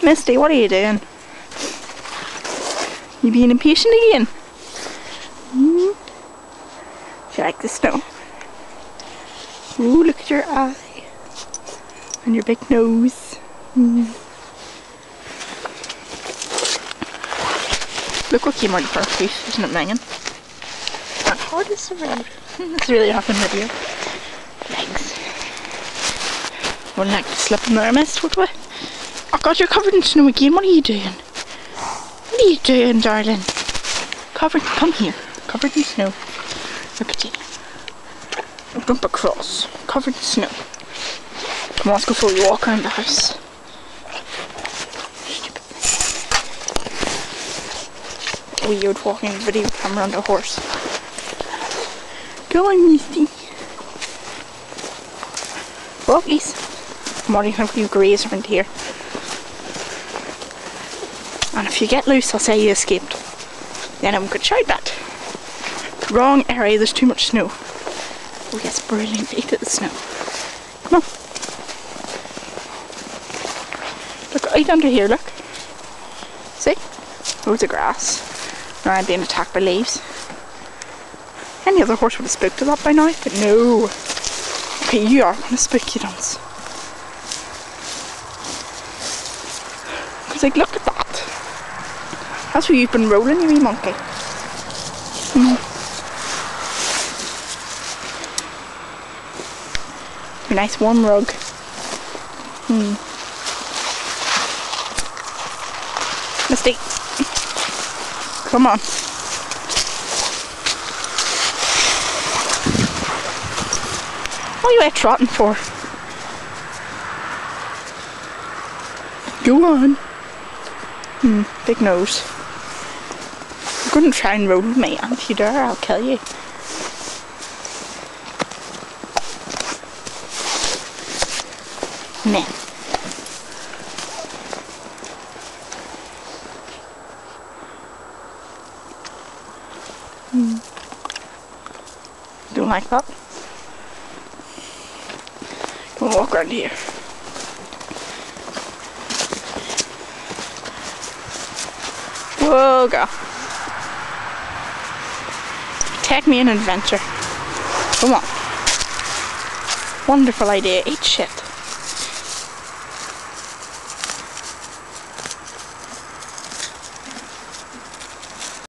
Misty, what are you doing? You being impatient again? Do you like the snow? Ooh, look at your eye. And your big nose. Look what came out of her face, isn't it banging? Not hard is the road. It's really hard in video. Legs. Wouldn't like to slip in there, Mist, would we? Oh God, you're covered in snow again. What are you doing? What are you doing, darling? Covered, come here. Covered in snow. Look at you. Jump across. Covered in snow. Come on, let's go for a walk around the house. Weird walking video camera on a horse. Go on, Misty. Walkies. Come on, you can have a few graze around here. And if you get loose, I'll say you escaped. Then I'm going to shout that. Wrong area, there's too much snow. Oh yes, brilliant. Eat at the snow. Come on. Look, right under here, look. See? Loads of grass. Now I'm being attacked by leaves. Any other horse would have spooked to that by now, but no. Okay, you are going to spook, you dunce. Because like, look at that. That's where you've been rolling, you wee monkey. A nice warm rug. Misty. Come on. What are you out trotting for? Go on. Big nose. You're going to try and roll with me, and if you dare, I'll kill you. Nah. Don't like that. We'll walk around here. Whoa, go. Take me an adventure. Come on. Wonderful idea. Eat shit.